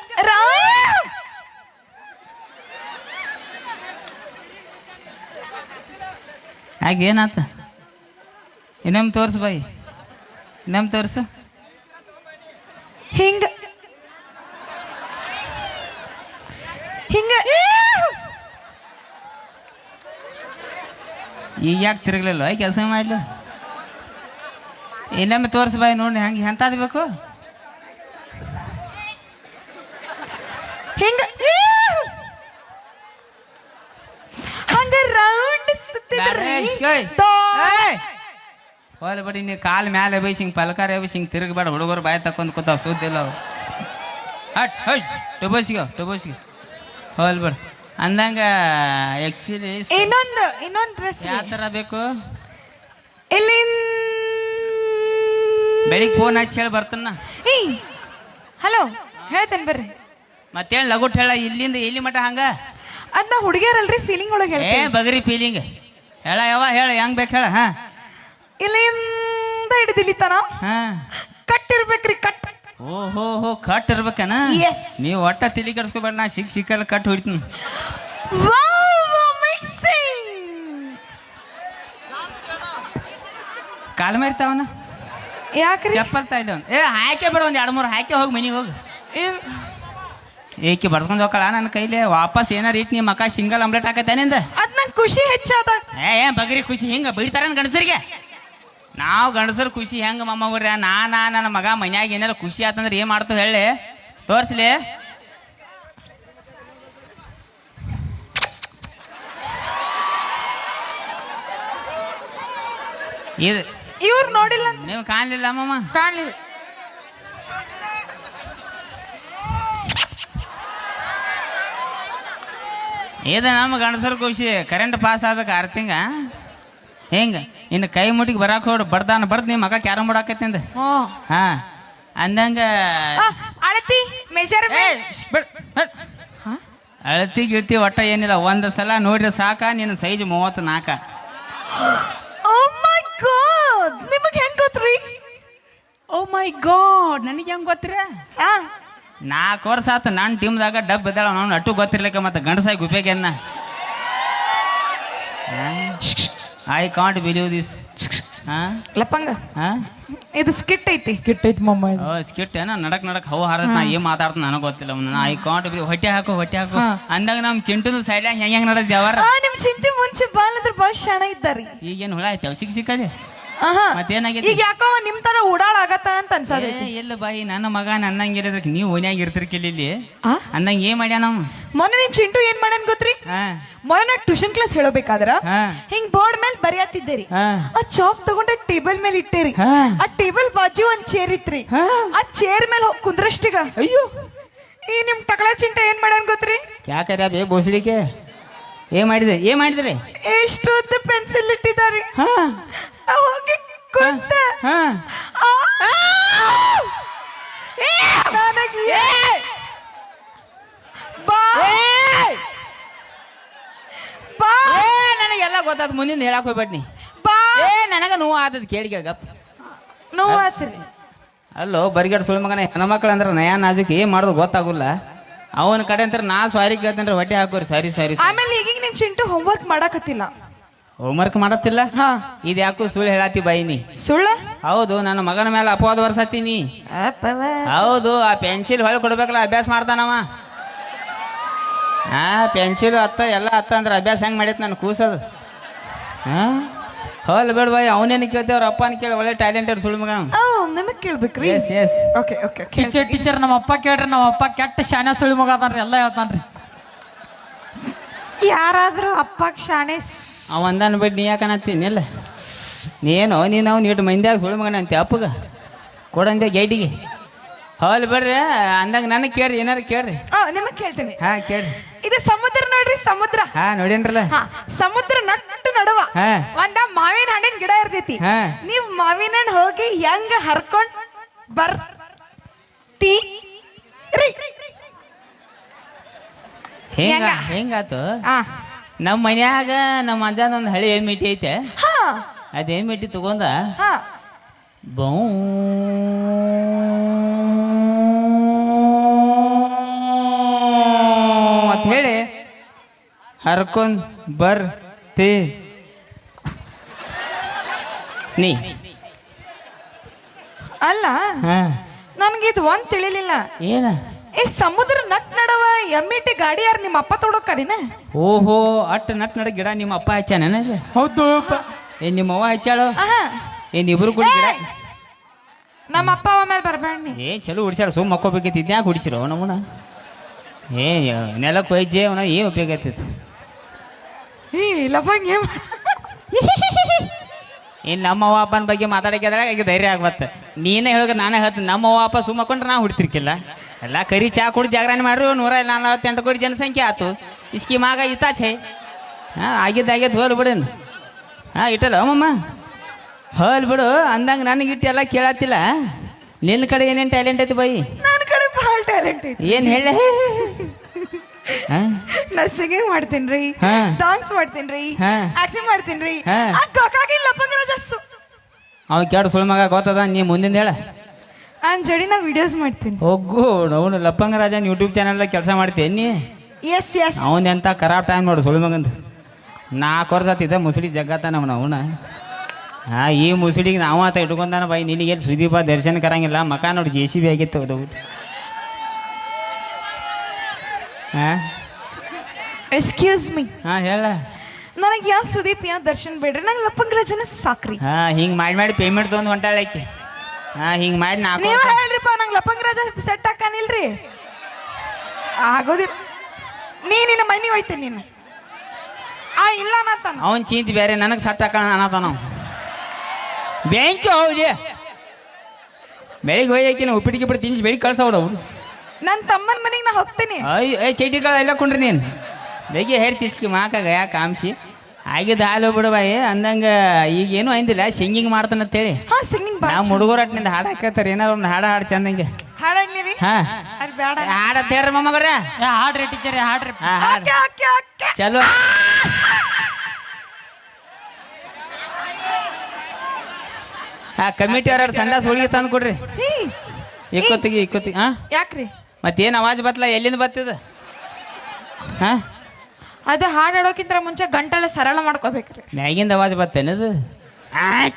ಹಾಗೆ ಏನಾತ? ಇನ್ನೊಮ್ಮೆ ತೋರ್ಸು ಬಾಯಿ, ಇನ್ನೊಮ್ಮೆ ತೋರ್ಸು. ಹಿಂಗ ಹಿಂಗ ಈಗ ಯಾಕೆ ತಿರುಗಲಿಲ್ಲ ಕೆಲಸ ಮಾಡಲು? ಇನ್ನೊಮ್ಮೆ ತೋರ್ಸು ಬಾಯಿ ನೋಡಿ ಹೆಂಗೆ ಎಂಥದ್ದು ಬೇಕು? ಹಿಂಗ ಹಂಗ ರೌಂಡ್ ಹೋಲ್ ಬಡಿ, ನೀ ಕಾಲು ಮ್ಯಾಲೆ ಬೈಸಿ ಹಿಂಗೆ ಪಲಕಾರ ಬೈಸಿ ಹಿಂಗೆ ತಿರುಗಬೇಡ, ಹುಡುಗರು ಬಾಯಿ ತಕೊಂಡು ಕೂತಾವ ಸುದ್ದಿಲ್ಲ ಅವು. ಹಟ್ ಹೊಯ್ ಟೊಬೋಸಿಗೆ ಹೋಲ್ ಬಿಡು. ಅಂದಂಗ ಆ್ಯಕ್ಚುಲಿ ಇನ್ನೊಂದ್ ಡ್ರೆಸ್ ಯಾವ ಥರ ಬೇಕು? ಇಲ್ಲಿ ಬೆಳಿಗ್ಗೆ ಫೋನ್ ಹಚ್ಚಿ ಹೇಳಿ ಬರ್ತಾನ. ಹಲೋ ಹೇಳ್ತೇನೆ ಬರ್ರಿ. ಮತ್ತೇನು ಲಗುಟ್ ಹೇಳ, ಇಲ್ಲಿಂದ ಎಲ್ಲಿ ಮಟ ಹಂಗ? ಅದ್ನ ಹುಡುಗಿಯರಲ್ರಿ, ಫೀಲಿಂಗ್ ಒಳಗೆ ಏ ಬಗ್ರಿ ಫೀಲಿಂಗ್ ಹೇಳ, ಯಾವ ಹೇಳ ಹೆಂಗ್ ಬೇಕು ಹೇಳ. ಹಾಂ ಇಲ್ಲಿಂದ ಹಿಡಿದಿಲಿತಾನ ಹಾಂ ಕಟ್ಟಿರ್ಬೇಕ್ರಿ, ಕಟ್. ಓಹೋ ಕಟ್ ಇರ್ಬೇಕನ? Yes. ನೀವು ಒಟ್ಟ ತಲೆ ಕೆಡಿಸ್ಕೋಬೇಡ, ನಾ ಸಿಕ್ಕಲ್ಲ ಕಟ್ ಹೊಡಿತೀನಿ. ಕಾಲು ಮಾರಿತಾವನ ಯಾಕ್ರಿ? ಚಪ್ಪಲ್ ತಾಯಿಲ್ಲ ಅವ್ನು. ಹಾಕೇ ಬೇಡ, ಒಂದು 2-3 ಹಾಕಿ ಹೋಗಿ ಮನೆಗೆ ಹೋಗಿ. ಏಕೆ ಬಡ್ಸ್ಕೊಂಡು ಹೋಗಲ್ಲ ನನ್ನ ಕೈಲಿ ವಾಪಸ್ ಏನಾರು ಇಟ್ಟು ನಿಮ್ಮ ಮಕ್ಕ ಸಿಂಗಲ್ ಆಮ್ಲೆಟ್ ಹಾಕತ್ತೇನಿಂದ? ಅದ್ ನಂಗೆ ಖುಷಿ ಹೆಚ್ಚಾದ. ಏನ್ ಬಗ್ರಿ ಖುಷಿ ಹಿಂಗೆ ಬಿಡ್ತಾರ ಗಂಡಸರಿಗೆ? ನಾವು ಗಂಡಸರು ಖುಷಿ ಹೆಂಗೆ ಮಮ್ಮ ಬರ್ರಿ? ನನ್ನ ಮಗ ಮನ್ಯಾಗ ಏನಾರು ಖುಷಿ ಆತಂದ್ರೆ ಏನು ಮಾಡ್ತಾವ ಹೇಳಿ ತೋರಿಸ್ಲಿ. ಇದು ಇವ್ರು ನೋಡಿಲ್ಲ ನೀವು ಕಾಣಲಿಲ್ಲ ಮಮ್ಮ? ಕಾಣಲಿಲ್ಲ. ಇದು ನಮ್ಮ ಗಂಡಸರು ಖುಷಿ. ಕರೆಂಟ್ ಪಾಸ್ ಆಗ್ಬೇಕು 6 ತಿಂಗ ಹೆಂಗೆ ಇನ್ನು ಕೈ ಮುಟ್ಟಿಗೆ ಬರಾಕ್ ಹೋಡು ಬಡ್ದಾನ ಬಡ್ದು ನಿಮ್ಮ ಮಗ ಕ್ಯಾರಮ್ ಬೋರ್ಡ್ ಆಕೈತಿ ಅಂದ. ಹಾಂ ಅಂದಂಗ ಅಳತಿ ಮೆಜರ್ಮೆಂಟ್ ಅಳತಿ ಗಿಳತಿ ಒಟ್ಟ ಏನಿಲ್ಲ, ಒಂದು ಸಲ ನೋಡ್ರಿ ಸಾಕ. ನಿನ್ನ ಸೈಜ್ 34. ಓ ಮೈ ಗಾಡ್, ನಿಮಗೆ ಹೆಂಗ್ ಗೊತ್ತ್ರಿ? ಓ ಮೈ ಗಾಡ್, ನನಗೆ ಹೆಂಗೆ ಗೊತ್ತಿರ? 4 ವರ್ಷ ಆತ ನನ್ನ ಟೀಮ್ದಾಗ ಡಬ್ ಇದ್ದಾಳ, ನಾನು ಅಟ್ಟು ಗೊತ್ತಿರ್ಲಿಕ್ಕೆ ಮತ್ತೆ ಗಂಡಸಾಗಿ ಉಪಯೋಗನ್ನ. I can't believe this. ಹಾಂ ಲಪ್ಪಂಗ ಹಾಂ ಇದು ಸ್ಕಿಟ್ ಐತಿ. ಸ್ಕಿಟ್ ಐತಿ ಮಮ್ಮ ಇದು. ಸ್ಕಿಟ್ ಏನ ನಡಕ್ ಹವು ಹಾರ ನಾ ಏನ್ ಮಾತಾಡ್ತಾನ ನನಗೆ ಗೊತ್ತಿಲ್ಲ. I can't believe. ಹೊಟ್ಟೆ ಹಾಕು ಅಂದಾಗ ನಮ್ಮ ಚಿಂಟುದು ಸೈಡ್ ಹೆಂಗೆ ನಡೆದ ಯಾವಾರ? ನಿಮ್ ಚಿಂಟು ಮುಂಚೆ ಬಾಳ್ ಅಂದ್ರೆ ಬಾಳ್ ಶಾಣ ಇದ್ದಾರಿ. ಈಗೇನು ಹುಳ ಆಯ್ತಾವ ಸಿಕ್ಕದೆ? ಮತ್ತೇನಾಗೈತಿ? ಈಗ ಯಾಕೋ ನಿಮ್ ತರ ಓಡಾಳ ಆಗತ್ತ ಅಂತ ಅನ್ಸದ. ಎಲ್ಲ ಬಾಯಿ ನನ್ನ ಮಗ ನನ್ನಂಗಿರೋದಕ್ಕೆ ನೀವು ಓನ್ಯಾಗ ಇರ್ತಿರ್ಕಿಲ್ಲ ಇಲ್ಲಿ ಅಂದಂಗೆ ಏನ್ ಮಾಡ್ಯ ನಾವು? ಮೊನ್ನೆ ನಿಮ್ ಚಿಂಟು ಏನ್ ಮಾಡ್ಯಾನ್ ಗೊತ್ತ್ರಿ? ಮೊನ್ನೆ ಟ್ಯೂಷನ್ ಕ್ಲಾಸ್ ಹೇಳಬೇಕಾದ್ರ ಹಿಂಗ್ ಬೋರ್ಡ್ ಮೇಲೆ ಬರೆಯತ್ತಿದ್ದೀರಿ. ಆ ಚಾಕ್ ತಗೊಂಡ ಟೇಬಲ್ ಮೇಲೆ ಇಟ್ಟೇರಿ. ಆ ಟೇಬಲ್ ಬಾಜು ಒಂದ್ ಚೇರ್ ಇತ್ರಿ. ಆ ಚೇರ್ ಮೇಲೆ ಹೋಗಿ ಕುಂದ್ರಷ್ಟಿಗ ಅಯ್ಯೋ ಈ ನಿಮ್ ಟಕಳ ಚಿಂಟ ಏನ್ ಮಾಡ್ಯಾನ್ ಗೊತ್ತ್ರಿ? ಯಾಕರ ಬೇ ಬೋಸಡಿಕೆ ಏನ್ ಮಾಡಿದ್ರಿ? ಎಷ್ಟು ಪೆನ್ಸಿಲ್ ಇಟ್ಟಿದಾರಿ. ಹೋಗಿ ಕುಂತ ನನಗೆಲ್ಲ ಗೊತ್ತಾದ, ಮುಂದಿನ ಹೇಳಕ್ ಹೋಗ್ಬೇಡ್ನಿ. ನನಗ ನೋವು ಆದದ್ ಕೇಳಿಗೆ ಗಪ್ ನೋವು ಆತ್ರಿ. ಅಲ್ಲೋ ಬರಿಗಡ್ ಸುಳ್ಳು ಮಗನ ಹೆಣ್ಮಕ್ಳು ಅಂದ್ರೆ ನಯಾ ನಾಜುಕ್ ಏನ್ ಮಾಡೋದು ಗೊತ್ತಾಗುಲ್ಲ. ಅವನ ಕಡೆ ಅಂತ ನಾ ಸಾರಿ ಕೇಳ್ತೇನ್ರಿ ಹೊಟ್ಟೆ ಹಾಕೋರಿ ಸಾರಿ ಸಾರಿ. ಆಮೇಲೆ ಈಗೀಗ ನಿಮ್ ಚಿಂಟು ಹೋಮ್ವರ್ಕ್ ಮಾಡಕತ್ತಿಲ್ಲ. ಹೋಮ್ವರ್ಕ್ ಮಾಡತ್ತಿಲ್ಲ. ಹಾ ಇದು ಯಾಕೋ ಸುಳ್ಳು ಹೇಳತ್ತಿ ಬಾಯಿ ನೀ. ಸುಳ್ಳ? ಹೌದು, ನನ್ನ ಮಗನ ಮೇಲೆ ಅಪವಾದ ವರ್ಷತ್ತೀನಿ. ಹೌದು, ಆ ಪೆನ್ಸಿಲ್ ಹೊಳ್ ಕೊಡ್ಬೇಕಲ್ಲ, ಅಭ್ಯಾಸ ಮಾಡ್ತಾನವ. ಹಾ ಪೆನ್ಸಿಲ್ ಅತ್ತ ಎಲ್ಲ ಅತ್ತ ಅಂದ್ರೆ ಅಭ್ಯಾಸ ಹೆಂಗ್ ಮಾಡೈತೆ ನಾನು ಕೂಸದು. ಹಾ ಹೊಲ್ ಬೇಡ ಬಾಯಿ, ಅವನೇನು ಕೇಳ್ತೇವೆ ಅವ್ರ ಅಪ್ಪನ ಕೇಳಿ, ಒಳ್ಳೆ ಟ್ಯಾಲೆಂಟೆಡ್ ಸುಳ್ಳು ಮಗ. ನಿಮಗ್ ಕೇಳ್ಬೇಕ್ರಿ? Yes yes. Okay okay. Teacher ನಮ್ಮ ಅಪ್ಪ ಕೇಳ್ರಿ, ನಮ್ಮ ಅಪ್ಪ ಕೆಟ್ಟ ಶಾನೆ ಸುಳಿ ಮಗ ಅದಾನ್ರಿ, ಎಲ್ಲ ಹೇಳ್ತಾನ್ರಿ. ಯಾರಾದ್ರೂ ಅಪ್ಪಗ್ ಶಾಣೆ ಅವ ಅಂದಾನ ಬಿಟ್ಟು ನೀ ಯಾಕನತ್ತೀನಿ ಇಲ್ಲ ನೀನು ಅವ್ನು ಇಟ್ಟು ಮಂದ್ಯಾಗ ಸುಳ್ಳು ಮಗನ ಅಂತೆ ಅಪ್ಪಗ ಕೊಡಂದೆ ಗೈಡಿಗೆ. ಹೊಲ್ ಬಿಡ್ರಿ ಅಂದಂಗ ನನಗೆ ಕೇಳ್ರಿ, ಏನಾರು ಕೇಳ್ರಿ. ನಿಮಗ್ ಕೇಳ್ತೀನಿ. ಹಾ ಕೇಳ್ರಿ. ಇದು ಸಮುದ್ರ ನೋಡ್ರಿ, ಸಮುದ್ರ. ಹಾ ನೋಡೇನ್ರಲ್ಲ. ಸಮುದ್ರ ನಟ್ಟು ನಡುವ ಹಾ ಒಂದ ಮಾವಿನ ಹಣ್ಣಿನ ಗಿಡ ಇರ್ತೈತಿ. ಹಾ ನೀವ್ ಮಾವಿನ ಹಣ್ಣು ಹೋಗಿ ಹೆಂಗ ಹರ್ಕೊಂಡ್ ಬರ್ತೀ? ಹೆಂಗಾತು? ನಮ್ಮ ಮನ್ಯಾಗ ನಮ್ಮ ಅಜ್ಜನ ಒಂದು ಹಳಿ ಏಮಿಟಿ ಐತೆ. ಅದೇಮಿಟಿ ತಗೊಂಡ ಬೌ ಅಂತ ಹೇಳಿ ಹರ್ಕೊಂಡ್ ಬರ್ತಿ ನೀ. ಅಲ್ಲ, ನನ್ಗಿದ್ ಒಂದ್ ತಿಳಿಲಿಲ್ಲ. ಏನ? ಈ ಸಮುದ್ರ ನಟ್ ನಡವ ಎಮ್ಮಿಟಿ ಗಾಡಿ ಯಾರು ನಿಮ್ಮ ಅಪ್ಪ ತೊಡೋಕರಿನ? ಓಹೋ, ಅಟ್ ನಟ್ ನಡ ಗಿಡ ನಿಮ್ಮ ಅಪ್ಪ ಹಚ್ಚಾನ? ಹೌದು. ಏನ್ ನಿಮ್ಮ ಅವ್ವ ಹಚ್ಚಾಳು? ಏನ್ ಇಬ್ರು ಕೂಡ ಗಿಡ? ನಮ್ಮ ಅಪ್ಪ ಆಮೇಲೆ ಬರ್ಬೇಡಿ. ಚಲೋ ಹುಡ್ಸ್ಯಾಳ, ಸುಮ್ಮ ಮಕ್ಕೋಬೇಕೈತಿ. ಇದ್ಯಾಕೆ ಹುಡ್ಸಿರೋ ನಮ್ಮನ? ನೆಲಕ್ಕೆ ಒಯ್ಜೆ ಅವನ ಏನು ಉಪಯೋಗ ಆಗ್ತೈತಿ? ಇನ್ನು ನಮ್ಮ ಅವ್ವ ಅಪ್ಪನ ಬಗ್ಗೆ ಮಾತಾಡಕ್ಕಿದ್ರೆ ಈಗ ಧೈರ್ಯ ಆಗ್ಬತ್ತ. ನೀನೇ ಹೇಳ, ನಾನೇ ಹೇಳ್ತೀನಿ. ನಮ್ಮ ಅವ್ವ ಅಪ್ಪ ಸುಮ್ಮಕೊಂಡ್ರೆ ನಾ ಹುಡ್ತಿರ್ಕಿಲ್ಲ. ಎಲ್ಲ ಕರಿ ಚಾ ಕುಡಿ ಜಾಗರಣೆ ಮಾಡ್ರು 148 ಕೋಟಿ ಜನಸಂಖ್ಯೆ ಆತು. ಇಸ್ಕಿ ಮಾಗ ಇತಾಚೆ. ಹಾಂ ಆಗಿದ್ದಾಗ್ಯದ ಹೋಲ್ ಬಿಡೇನು. ಹಾಂ ಇಟ್ಟಲ್ಲ ಅಮ್ಮಮ್ಮ ಹೋಲ್ ಬಿಡು ಅಂದಂಗೆ ನನಗೆ ಇಟ್ಟು ಎಲ್ಲ ಕೇಳತ್ತಿಲ್ಲ. ನಿನ್ನ ಕಡೆ ಏನೇನು ಟ್ಯಾಲೆಂಟ್ ಐತಿ ಬಾಯಿ? ನನ್ನ ಕಡೆ ಭಾಳ ಟ್ಯಾಲೆಂಟ್ ಐತಿ. ಏನು ಹೇಳ? ನಾ ಸಿಂಗಿಂಗ್ ಮಾಡ್ತೀನ್ರಿ, ಡಾನ್ಸ್ ಮಾಡ್ತೀನ್ರಿ, ಆಕ್ಟಿಂಗ್ ಮಾಡ್ತೀನ್ರಿ. ಅವ್ನು ಕೇಳ ಸುಳ್ಳು ಮಗ ಗೊತ್ತದ. ನೀ ಮುಂದಿನ ಹೇಳ. ಅವ್ನ ಜೋಡಿ ನಾ ವಿಡಿಯೋಸ್ ಮಾಡ್ತೀನಿ. ಹೋಗು, ಅವನು ಲಪ್ಪಂಗ ರಾಜನ್ ಯೂಟ್ಯೂಬ್ ಚಾನಲ್ ಕೆಲಸ ಮಾಡ್ತೀನಿ ನೀ. Yes yes. ಅವನ್ ಎಂತ ಖರಾಬ್ ಟೈಮ್ ನೋಡು ಸುಳ್ಳು ಮಗಂದು. 4 ವರ್ಷ ಆತಿದ್ದ ಮುಸುಡಿ ಜಗ್ಗತ್ತಾನ ಅವನ. ಈ ಮುಸುಡಿಗೆ ನಾವು ಆತ ಇಟ್ಕೊಂಡಾನ ಬಾಯಿ. ನಿನಗೆ ಸುದೀಪ ದರ್ಶನ ಕರಂಗಿಲ್ಲ. ಮಕ ನೋಡಿ JCB ಆಗಿತ್ತು ಅದು. Excuse me. ಹೇಳ. ನನಗೆ ಯಾವ ಸುದೀಪ್ ಯಾವ ದರ್ಶನ್ ಬೇಡ್ರಿ, ನಂಗೆ ಲಪ್ಪಂಗ ರಾಜನ ಸಾಕ್ರಿ. ಹಿಂಗೆ ಮಾಡಿ ಪೇಮೆಂಟ್ ತೊಗೊಂಡು ಹೊಂಟಾಳಕ್ಕೆ. ಹಿಂಗೆ ಮಾಡಿ ನೀವು ಹೇಳ್ರಿಪ್ಪ, ನಂಗೆ ಲಪ್ಪಂಗ ರಾಜ ಸೆಟ್ ಹಾಕಾನಿಲ್ರಿ. ಆಗೋದಿಲ್ಲ. ನಿನ್ನ ಮನೆ ಹೋಯ್ತೀನಿ ನೀನು. ಇಲ್ಲ ಅನ್ನತಾನ ಅವನ್ ಚಿಂತೆ ಬೇರೆ, ನನಗೆ ಸಟ್ ಹಾಕೋಣ ಅನ್ನತಾನ. ಬ್ಯಾಂಕ್ ಹೌದಿ ಬೆಳಿಗ್ಗೆ ಹೋಯ್ಕಿನ ಉಪ್ಪಿಟ್ಟಿಗೆ ತಿನ್ಸಿ ಬೆಳಿಗ್ಗೆ ಕಳ್ಸವ್ರು ಅವ್ರು. ನನ್ನ ತಮ್ಮನ ಮನೆಗೆ ನಾ ಹೋಗ್ತೀನಿ. ಚೈಟಿಗಳು ಎಲ್ಲ ಕೊಂಡ್ರಿ ನೀನು ಬೆಳಿಗ್ಗೆ ಹೇಳಿ ತಿಸ್ಕಿ ಮಾಕಾಗ ಯಾಕೆ ಕಾಮ್ಸಿ ಆಗಿದ್ದು ಹಾಲು ಬಿಡುವಾಯಿ ಅಂದಂಗ. ಈಗೇನು ಅಂದಿಲ್ಲ, ಸಿಂಗಿಂಗ್ ಮಾಡ್ತಾನಂತೇಳಿ. ನಾವು ಹುಡುಗರಟ್ನಿಂದ ಹಾಡು ಹಾಕೇತಾರೆ. ಏನಾದ್ರು ಒಂದು ಹಾಡು ಚಂದಂಗೆ ಹಾಡಾಡ್ಲಿರಿ. ಹಾಡತ್ ಹೇಳ್ರಿ ಮೊಮ್ಮಗ್ರ. ಹಾಡ್ರಿ ಟೀಚರ್, ಹಾಡ್ರಿ. ಚಲೋ. ಕಮಿಟಿ ಅವ್ರ ಸಂಡಾಸ್ ಹುಡುಗಿ ತಂದು ಕೊಡ್ರಿ. ಇಕ್ಕೊತ್ತಿಗೆ ಯಾಕ್ರಿ? ಮತ್ತೇನು ಅವಾಜ್ ಬತ್ತಲ್ಲ, ಎಲ್ಲಿಂದ ಬರ್ತದ? ಅದ ಹಾಡಾಡೋಕ್ಕಿಂತ ಮುಂಚೆ ಗಂಟೆಲ್ಲ ಸರಳ ಮಾಡ್ಕೋಬೇಕ್ರಿ. ಮ್ಯಾಗಿಂದ ಅವಾಜ್ ಬತ್ತೇನದು?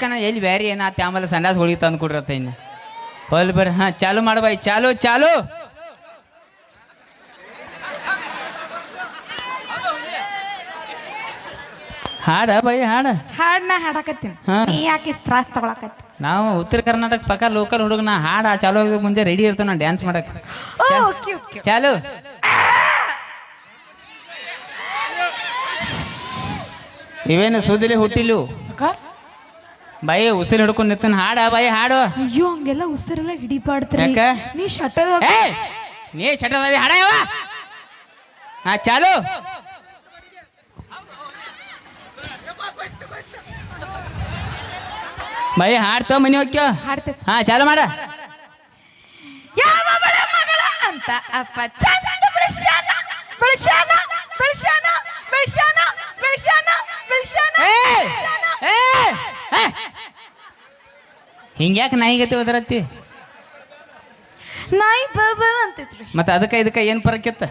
ಕಣ ಎಲ್ಲಿ ಬ್ಯಾರಿ ಏನಾತ ಆಮೇಲೆ ಸಂಡಾಸ್ ಹುಡುಗಿ ತಂದು ಕೊಡ್ರತ್ತ. ಇನ್ನು ಹೋಲ್ ಬರ್ರಿ. ಚಾಲು ಮಾಡ್ಬಾಯಿ. ಚಾಲು ಚಾಲು. ಹಾಡ ಬಾಯಿ ಹಾಡ. ಹಾಡ್ನ ಹಾಡಕತ್ತೀನಿ, ನೀ ಯಾಕೆ ತ್ರಾಸ್ ತಗೊಳಕತ್ತಿ? ನಾವು ಉತ್ತರ ಕರ್ನಾಟಕ ಪಕ್ಕ ಲೋಕಲ್ ಹುಡುಗನ ಹಾಡ ಚಾಲು ಆಗೋದು ಮುಂಚೆ ರೆಡಿ ಇರ್ತಾನ ನಾ ಡ್ಯಾನ್ಸ್ ಮಾಡಕ್. ಚಾಲು. ಇವೇನು ಸುದಿಲಿ ಹುಟ್ಟಿಲು ಬಾಯಿ ಉಸಿರು ಹಿಡ್ಕೊಂಡು ನಿಂತಾನ. ಹಾಡ ಬಾಯಿ ಹಾಡು. ಅಯ್ಯೋ ಹಂಗೆಲ್ಲ ಉಸಿರೆಲ್ಲ ಹಿಡಿಬಾರ್ದ್ರಿ. ನೀ ಶಟದ ಹಾಡ ಯಾವ. ಚಾಲು. ಬಾಯಿ ಹಾಡ್ತಾವ ಮನಿ ಹೋಗ್ಯ. ಚಾಲು ಮಾಡ. ಯಾವ ಬಡ ಮಗಳ ಅಂತ ಅಪ್ಪ ಚಂದ ಬೆಳಸ್ಯಾನ ಬೆಳಸ್ಯಾನ ಬೆಳಸ್ಯಾನ ಬೆಳಸ್ಯಾನ ಬೆಳಸ್ಯಾನ ಬೆಳಸ್ಯಾನ. ಹಿಂಗ್ಯಾಕೆ ನಾಯಿಗತಿ ಓದರತ್ತಿ? ನಾಯಿ ಬಬ ಅಂತೈತ್ರಿ. ಮತ್ತೆ ಅದಕ್ಕೆ ಇದಕ್ಕೆ ಏನು ಪರಕ್ಕಿತ್ತ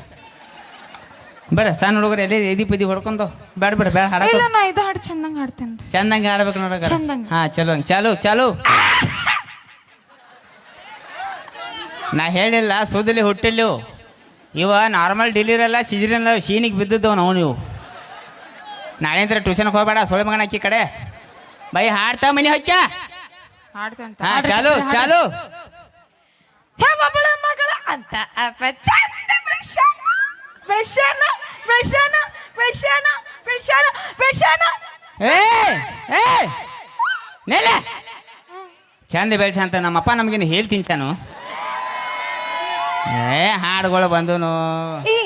ಬೇಡ ಸಣ್ಣ ಹುಡುಗರು ಎಲ್ಲಿ ಎದಿ ಪದಿ ಹೊಡ್ಕೊಂಡು ಬೇಡ ಬೇಡ ಬೇಡ ಹಾಡ ಇಲ್ಲ ನಾ ಇದು ಹಾಡು ಚಂದಂಗೆ ಹಾಡ್ತೇನೆ. ಚಂದಂಗೆ ಆಡ್ಬೇಕು ನೋಡಕ. ಚಂದಂಗೆ. ಹಾಂ ಚಲೋ ಚಾಲು ಚಾಲು. ನಾ ಹೇಳಿಲ್ಲ ಸೋದಲ್ಲಿ ಹುಟ್ಟಿಲ್ಲ ಇವ ನಾರ್ಮಲ್ ಡೆಲಿವರಿ ಅಲ್ಲ ಸಿಜರಿನ್ ಅಲ್ಲ ಶೀನಿಗೆ ಬಿದ್ದದ್ದವು ನಾವು ನೀವು. ನಾಳೆಂತ್ರ ಟ್ಯೂಷನ್ಗೆ ಹೋಗಬೇಡ ಸೊಳ್ಳೆ ಮಗನ ಅಕ್ಕಿ ಕಡೆ ಬೈ ಹಾಡ್ತಾ ಮನಿ ಹೊಚ್ಚ. ಹಾಡ್ತೇನೆ ಹಾಂ ಚಾಲು ಚಾಲು. ಹೇ ಒಬ್ಬಳ ಮಗಳ ಅಂತ ಅಪ್ಪ ಚಂದ ಬೆಳ್ಸ್ಯಾನ ಬೆಳ್ಸ್ಯಾನ ಬೆಳ್ಸ್ಯಾನ ಬೆಳ್ಸ್ಯಾನ ಬೆಳ್ಸ್ಯಾನ ಬೆಳ್ಸ್ಯಾನ. ಏ ಏ ನೆಲ ಚಂದ ಬೆಳ್ಸ ಅಂತ ನಮ್ಮಪ್ಪ ನಮಗೇನು ಹೇಳ್ತೀನಿ ಚಾನು. ಏ ಹಾಡುಗಳು ಬಂದನು ಈ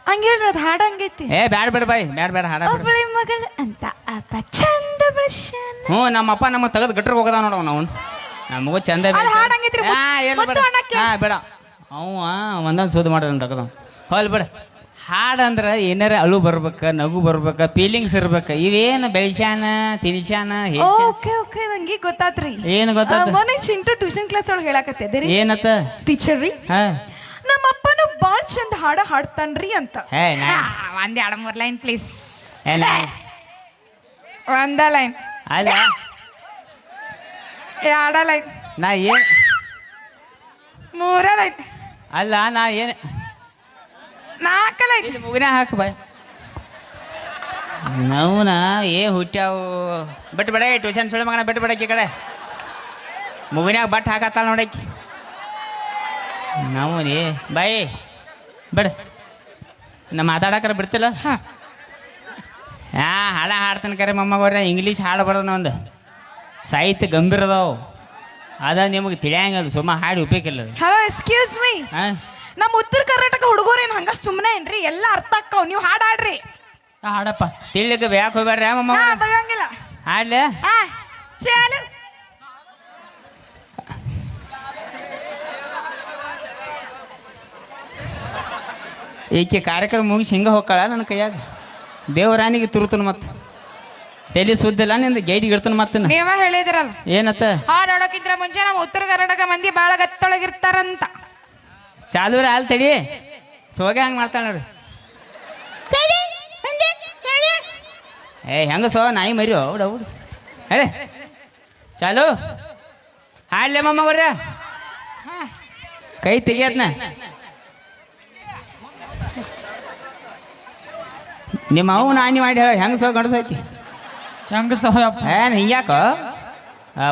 ಹಂಗೇಳ್ರಿ ಅದು ಹಾಡು ಹಂಗೈತಿ. ಏ ಬ್ಯಾಡ ಬೇಡ ಬಾಯ್ ಬ್ಯಾಡ ಬೇಡ ಹಾಡ ಒಬ್ಬಳ ಮಗಳ ಅಂತ ಅಪ್ಪ ಚಂದ ಬೆಳ್ಸ್ಯಾನ. ಹ್ಞೂ ನಮ್ಮಪ್ಪ ನಮಗೆ ತೆಗೆದು ಗಟ್ರಿಗೆ ಹೋಗದ ನೋಡವ್ ನಾವು ನಮಗೂ ಚಂದ ಅದು ಹಾಡು ಹಂಗೈತ್ರಿ, ಮುತ್ತು ಅನ್ನಕ್ಕೆ. ಹಾಂ ಬೇಡ ಅವ ಒಂದೊಂದು ಸೋದು ಮಾಡೋದು ತೆಗೆದು ಹೋಲ್ ಬೇಡ. ಹಾಡು ಅಂದ್ರೆ ಏನಾರ ಅಳು ಬರ್ಬೇಕು ನಗು ಬರ್ಬೇಕು ಫೀಲಿಂಗ್ಸ್ ಇರ್ಬೇಕು. ಇವೇನು ಬೆಳ್ಸ್ಯಾನ ತಿನ್ಸ್ಯಾನ ಹೇಳ್ಸ್ಯಾನ ಓಕೆ ಓಕೆ ನಂಗೆ ಗೊತ್ತಾತ್ರಿ. ಏನು ಗೊತ್ತಾತ ಮೊನ್ನೆ ಚಿಂಟು ಟ್ಯೂಷನ್ ಕ್ಲಾಸ್ ಒಳಗೆ ಹೇಳಕತ್ತಿದ್ರಿ ಏನತ್ತ ಟೀಚರ್ ರೀ ಹಾಂ ನಮ್ಮ ಅಪ್ಪನು ಬಾಳ್ ಚಂದ ಹಾಡ ಹಾಡ್ತಾನ್ರಿ ಅಂತ. ಏ ನಾ ಒಂದ್ ಎರಡು ಮೂರ್ ಲೈನ್ ಪ್ಲೀಸ್. ಏ ನಾ ಒಂದ ಲೈನ್ ಅಲ್ಲ ಎರಡ ಲೈನ್ ನಾ ಏನು ಮೂರ ಲೈನ್ ಅಲ್ಲ ನಾ ಏನು ನಾಲ್ಕ ಲೈನ್ ಇಲ್ಲಿ ಮುಗಿನ ಹಾಕು ಬಾಯ್. ನೌನ ಹುಟ್ಟ್ಯಾವು ಬಿಟ್ಟು ಬೇಡ ಟ್ಯೂಷನ್ ಸುಳ್ಳು ಮಗನ ಬಿಟ್ಟು ಬೇಡಕ್ಕಿ ಕಡೆ ಮುಗಿನ್ಯಾಗ ಬಟ್ ಹಾಕತ್ತಲ್ಲ ನೋಡಕ್ಕಿ ನಾವು ರೀ ಬಾಯಿ ಬಿಡ ನಾ ಮಾತಾಡಕ್ರ ಬಿಡ್ತಿಲ್ಲ. ಹಾಡ ಹಾಡ್ತಾನೆ ಕರೆ ಮೊಮ್ಮಗವ್ರೆ ಇಂಗ್ಲೀಷ್ ಹಾಡು ಬರೋದು ಒಂದು ಸಾಹಿತ್ಯ ಗಂಭೀರ ಅದಾವು ಅದ ನಿಮಗೆ ತಿಳಿಯಂಗದು ಸುಮ್ಮ ಹಾಡಿ ಉಪಯೋಗಿಲ್ಲ. ಹಲೋ ಎಕ್ಸ್ಕ್ಯೂಸ್ ಮೀ, ಹಾಂ ನಮ್ಮ ಉತ್ತರ ಕರ್ನಾಟಕ ಹುಡುಗರೇನು ಹಂಗ ಸುಮ್ಮನೆ ಏನ್ರಿ ಎಲ್ಲ ಅರ್ಥ ಆಕ್ಕವ್. ನೀವು ಹಾಡು ಹಾಡ್ರಿ. ಹಾಡಪ್ಪ ತಿಳಿಲಿಕ್ಕೆ ಬ್ಯಾಕ್ ಹೋಗ್ಬೇಡ್ರಿ ಮೊಮ್ಮ ಹಾ ಬೈಯಂಗಿಲ್ಲ. ಹಾಡ್ಲೆ ಹಾ ಚಾಲು. ಈಕೆ ಕಾರ್ಯಕ್ರಮ ಮುಗಿಸಿ ಹಿಂಗೆ ಹೋಗ್ಕಳ ನನ್ನ ಕೈಯಾಗ ದೇವರಾನಿಗೆ ತುರುತನ ಮತ್ತೆ ತಲೆ ಸುದ್ದಿಲ್ಲ ನಿಂದ ಗೈಡಿಗೆ ಇಡ್ತಾನ ಮತ್ತೆ ನೀವ ಹೇಳಿದ್ರಲ್ಲ ಏನತ್ತ ಹಾಡು ಹಾಡೋಕಿದ್ರ ಮುಂಚೆ ನಮ್ಮ ಉತ್ತರ ಕರ್ನಾಟಕ ಮಂದಿ ಬಾಳ ಗತ್ತೊಳಗಿರ್ತಾರಂತ. ಚಾಲೂರ ಹಾಲು ತಡಿ ಸೋಗೆ ಹಂಗೆ ಮಾಡ್ತಾಳೆ ನೋಡ್ರಿ. ಏ ಹೆಂಗ ಸೋ ನಾಯಿ ಮರಿ ಹೌದು ಹೌದು ಹೇಳಿ ಚಾಲು ಹಾಡ್ಲೆ ಮೊಮ್ಮಗವ್ರ ಕೈ ತೆಗಿಯತ್ನ ನಿಮ್ಮ ಅವು ನಾನಿ ಮಾಡಿ ಹೇಳ ಹೆಂಗ ಸೋ ಗಂಡಸ ಐತಿ ಹೆಂಗ ಸಹಯಪ್ಪ ಏನ್ ಹಿಂಗ್ಯಾಕ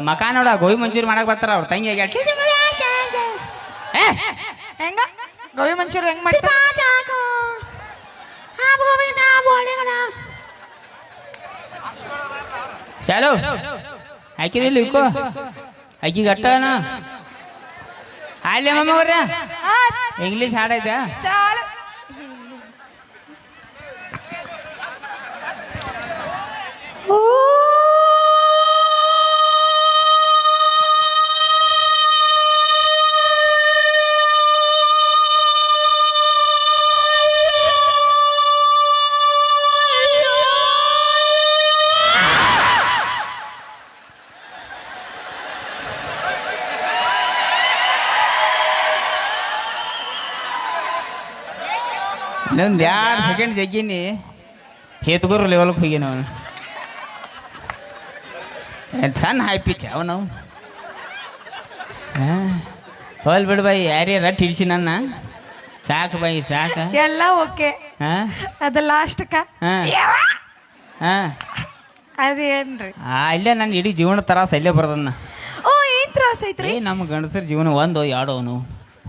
ಮಕ ನೋಡ ಗೋಬಿ ಮಂಚೂರಿ ಮಾಡಕ್ ಬರ್ತಾರ ಅವ್ರ ತಂಗಿ ಹೆಂಗ ಗೋಬಿ ಮಂಚೂರಿ ಹೆಂಗ್ ಮಾಡ್ತಾರ? ಚಾಲು ಹಾಕಿದಿಲ್ಲ ಇಕ್ಕೋ ಆಕಿ ಗಟ್ಟನ ಹಾಡ್ಲೆ ಮೊಮ್ಮಗವ್ರ ಇಂಗ್ಲೀಷ್ ಹಾಡೈತೆ ಚಾಲು. ಇನ್ನೊಂದು 2 ಸೆಕೆಂಡ್ ಜಗ್ಗಿನಿ ಹೇತ್ಗುರು ಲೆವೆಲ್ಗೆ ಹೋಗಿ ನಾವು ಸಣ್ಣ ಹೈ ಪಿಚ್ ಅವನು ಹೋಲ್ ಬಿಡು ಬಾಯಿ ಯಾರೇ ರಟ್ ಹಿಡಿಸಿ ನನ್ನ ಸಾಕು ಬಾಯಿ ಸಾಕು ಎಲ್ಲ ಓಕೆ. ಹಾಂ ಅದ ಲಾಸ್ಟ್ಕ ಹಾಂ ಹಾಂ ಅದೇನ್ರಿ? ಇಲ್ಲೇ ನನ್ನ ಇಡೀ ಜೀವನ ತ್ರಾಸ ಇಲ್ಲೇ ಬರೋದನ್ನ. ಓ ಏನ್ ತ್ರಾಸ ಐತ್ರಿ? ನಮ್ಮ ಗಂಡಸರ ಜೀವನ ಒಂದು ಎರಡು ಅವನು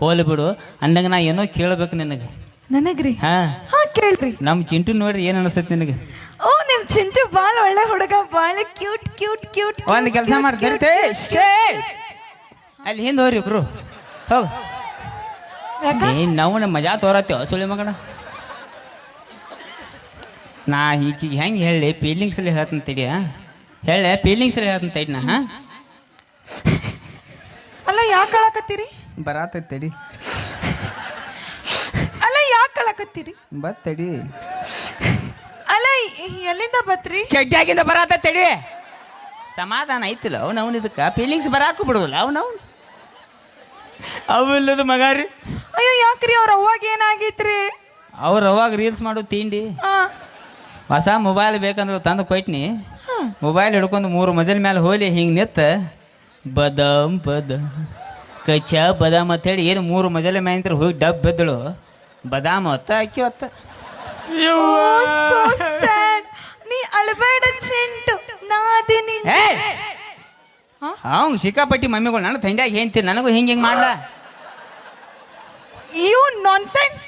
ಹೋಲಿ ಬಿಡು ಅಂದಂಗ ನಾ ಏನೋ ಕೇಳ್ಬೇಕು ನಿನಗೆ. ನನಗ್ರಿ? ಹಾಂ ಹಾ ಕೇಳ್ರಿ. ನಮ್ಮ ಚಿಂಟು ನೋಡ್ರಿ ಏನು ಅನಿಸ್ತೈತಿ ನಿನಗೆ? ಓ ನಿಮ್ ಚಿಂಟು ಬಾಳ ಒಳ್ಳೆ ಹುಡುಗ, ಬಾಳ ಕ್ಯೂಟ್ ಕ್ಯೂಟ್ ಕ್ಯೂಟ್. ಒಂದು ಕೆಲಸ ಮಾಡ್ತಾರೆ ಅಲ್ಲಿ ಹಿಂದೆ ಹೋಗ್ರಿ ಇಬ್ರು ಹೋಗು. ನಾವು ನಮ್ಮ ಮಜಾ ತೋರತ್ತೇವ ಸುಳಿ ಮಗಣ. ನಾ ಈಕಿಗೆ ಹೆಂಗೆ ಹೇಳಿ ಫೀಲಿಂಗ್ಸಲ್ಲಿ ಹೇಳ್ತಾನೆ ತಡಿಯ ಹೇಳೆ ಫೀಲಿಂಗ್ಸಲ್ಲಿ ಹೇಳ್ತಾನೆ ತಡಿ ನಾ. ಹಾಂ ಅಲ್ಲ ಯಾಕೆ ಅಳಕತ್ತೀರಿ? ಬರಾತೈತಿ ತಡಿ. ಅಲ್ಲ ಯಾಕೆ ಅಳಕತ್ತೀರಿ? ಬತ್ತಡಿ. ಅಲ್ಲ ಎಲ್ಲಿಂದ ಬತ್ರಿ? ಚಡ್ಡಿಯಾಗಿಂದ ಬರಾತೈತಿ ತಡಿ. ಸಮಾಧಾನ ಐತಿಲ್ಲ ಅವ್ನು ಇದಕ್ಕೆ ಫೀಲಿಂಗ್ಸ್ ಬರಾಕು ಬಿಡುದಿಲ್ಲ ಅವ್ನು ಅವು ಇಲ್ಲದ ಮಗ ರೀ. ಅಯ್ಯೋ ಯಾಕ್ರಿ ಅವ್ರ ಅವಾಗ ಏನಾಗೈತ್ರಿ? ಅವ್ರು ಅವಾಗ ರೀಲ್ಸ್ ಮಾಡು ತಿಂಡಿ ಆ, ಹೊಸ ಮೊಬೈಲ್ ಬೇಕಂದ್ರೆ ತಂದು ಕೊಯ್ಟ್ನಿ. ಮೊಬೈಲ್ ಹಿಡ್ಕೊಂಡು 3 ಮಜಲ್ ಮೇಲೆ ಹೋಲಿ ಹಿಂಗೆ ನಿತ್ತ ಬದಾಮ್ ಬದಾಮ್ ಕಚ್ಚಾ ಬದಾಮ್ ಅಂತೇಳಿ ಏನು 3 ಮಜಲ ಮ್ಯಾಂತ್ರ ಹೋಗಿ ಡಬ್ ಬಿದ್ದಳು. ಬದಾಮ್ ಹೊತ್ತ ಅಕ್ಕಿ ಹೊತ್ತ. oh, so sad. ನೀ ಅಳಬೇಡ ಚಿಂಟು, ನಾದಿನಿ. ಅವ್ನು ಸಿಕ್ಕಾಪಟ್ಟಿ ಮಮ್ಮಿಗಳು ನನಗೆ ತಂಡ್ಯಾಗ ಹೇಳ್ತೀನಿ, ನನಗೂ ಹಿಂಗೆ ಮಾಡ್ಲ. You nonsense.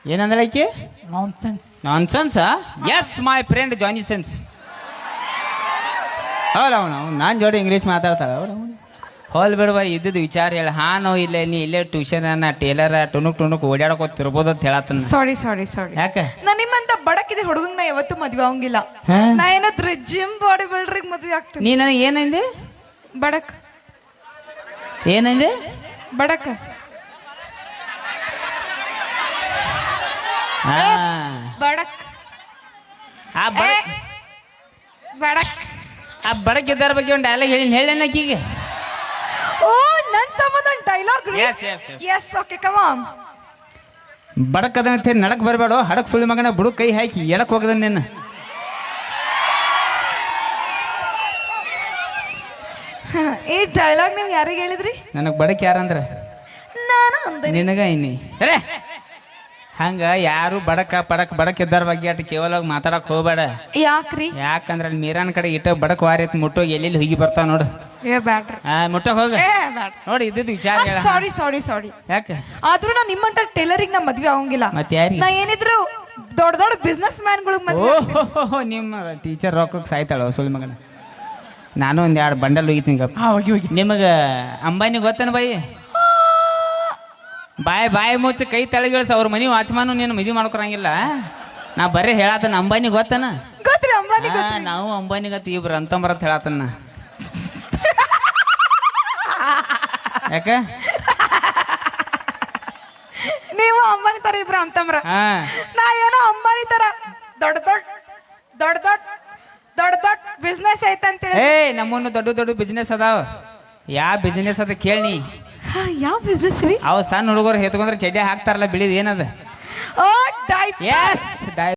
ಏನಂದ್ರೆ ಆಕೆ nonsense. Nonsense. Yes my friend Johnny sense. ಹೌದು ಅವನು ನಾನು ಜೋಡಿ ಇಂಗ್ಲೀಷ್ ಮಾತಾಡ್ತಾಳೆ. ಹೋಲ್ ಬಿಡುವ ಇದ್ದದ್ದು ವಿಚಾರ ಹೇಳ. ಹಾನೋ ಇಲ್ಲ ನೀ ಇಲ್ಲೇ ಟ್ಯೂಷನ್ ಟೇಲರ ಟುನುಕ್ ಓಡಾಡಕೋತಿರ್ಬೋದು ಅಂತ ಹೇಳತ್ತನ. ಸಾರಿ ಯಾಕೆ ನಾ ನಿಮ್ಮಂತ ಬಡಕಿದೆ ಹುಡುಗಂಗ್ ನಾ ಯಾವತ್ತೂ ಮದ್ವೆ ಆಗಂಗಿಲ್ಲ. ನಾ ಏನಾದ್ರು ಜಿಮ್ ಬಾಡಿ ಬಿಲ್ಡರ್ಗೆ ಮದ್ವೆ ಆಗ್ತೀನಿ. ನೀ ನನಗೆ ಏನಂದೆ? ಬಡಕ್ ಏನಂದೆ? ಬಡಕ್ ಬಡಕ್ ಆ ಬಡಕ್ ಆ ಬಡಕಿದ್ದಾರ ಬಗ್ಗೆ ಒಂದು ಡೈಲಾಗ್ ಹೇಳಿ ಆಕಿಗೆ. ಓ ನನ್ ಸಂಬಂಧ ಒಂದು dialogue. Yes okay come on. ಬಡಕದಂತೆ ನಡಕ್ ಬರಬೇಡ, ಹಡಕ್ ಸುಳ್ಳಿ ಮಗನ ಬುಡು ಕೈ ಹಾಕಿ ಎಳಕ್ ಹೋಗದ ನಿನ್ನ. ಈ ಡೈಲಾಗ್ ನೀವು ಯಾರಿಗೆ ಹೇಳಿದ್ರಿ? ನನಗೆ ಬಡಕ್ ಯಾರಂದ್ರ ನಾನು ಅಂದೆ. ನಿನಗ ಇನ್ನಿ ಹಂಗ ಯಾರು ಬಡಕ್ ಇದ್ದಾರ ಬಗ್ಗೆ ಅಟ್ ಕೇವಲ ಮಾತಾಡಕ್ ಹೋಗ್ಬೇಡ. ಯಾಕ್ರಿ? ಯಾಕಂದ್ರ ಅಲ್ಲಿ ಮೀರಾನ್ ಕಡೆ ಇಟ್ಟ ಬಡಕ್ ವಾರಿ ಮುಟ್ಟೋಗಿ ಎಲ್ಲೆಲ್ಲಿ ಹೋಗಿ ಬರ್ತಾವ ನೋಡು. ಬ್ಯಾಡ್ರಿ. ಮುಟ್ಟಕ್ ಹೋಗ ನೋಡಿ ಇದ್ದಿದ್ದು ವಿಚಾರ ಹೇಳ. ಸಾರಿ ಯಾಕೆ? ಆದ್ರೂ ನಾ ನಿಮ್ಮಂತ ಟೈಲರಿಂಗ್ ನಾ ಮದ್ವೆ ಆಗಂಗಿಲ್ಲ. ಮತ್ತೆ ಯಾರಿಗೆ? ನಾ ಏನಿದ್ರು ದೊಡ್ಡ ಬಿಸ್ನೆಸ್ ಮ್ಯಾನ್ಗಳಿಗೆ ಮದ್ವೆ. ಓಹೋ ನಿಮ್ಮ ಟೀಚರ್ ರೊಕ್ಕಕ್ಕೆ ಸಾಯ್ತಾಳ ಸುಳ್ಳಿ ಮಗನ. ನಾನು ಒಂದ್ 2 ಬಂಡಲ್ ಹೋಗಿತೀನಿ. ಹೋಗಿ ನಿಮಗ ಅಂಬಾನಿ ಗೊತ್ತೇನ ಬಾಯಿ ಮುಚ್ಚ ಕೈ ತಳಗಿಳಿಸ. ಅವ್ರ ಮನಿ ವಾಚ್ಮಾನು ನೀನು ಮದುವೆ ಮಾಡ್ಕೊರಂಗಿಲ್ಲ. ನಾ ಬರೀ ಹೇಳತನ ಅಂಬಾನಿ ಗೊತ್ತನ. ಗೊತ್ತ್ರಿ ಅಂಬಾನಿ? ನಾವು ಅಂಬಾನಿ ಗತ್ತ ಇಬ್ರು ಅಂತಂಬರತ್ ಹೇಳತನ. ಯಾಕ ನೀವು ಅಂಬಾನಿ ತರ ಇಬ್ರು ಅಂತಂಬ್ರ. ನಾ ಏನೋ ಅಂಬಾನಿ ತರ ದೊಡ್ಡ ಬಿಸ್ನೆಸ್ ಐತಂತ ಹೇಳಿ. ನಮ್ಮನ್ನು ದೊಡ್ಡ ಬಿಸ್ನೆಸ್ ಅದಾವ. ಯಾವ ಬಿಸ್ನೆಸ್ ಅದ ಕೇಳಿ. ಯಾವ ಬಿಸ್ನೆಸ್ ರೀ? ಅವ್ ಸಣ್ಣ ಹುಡುಗರು ಹೆತ್ಕೊಂಡ್ರೆ ಚಡ್ಡಿ ಹಾಕ್ತಾರಲ್ಲ ಬಿಳಿದ್ ಏನದ? ಓ ಡೈಪರ್. ಎಸ್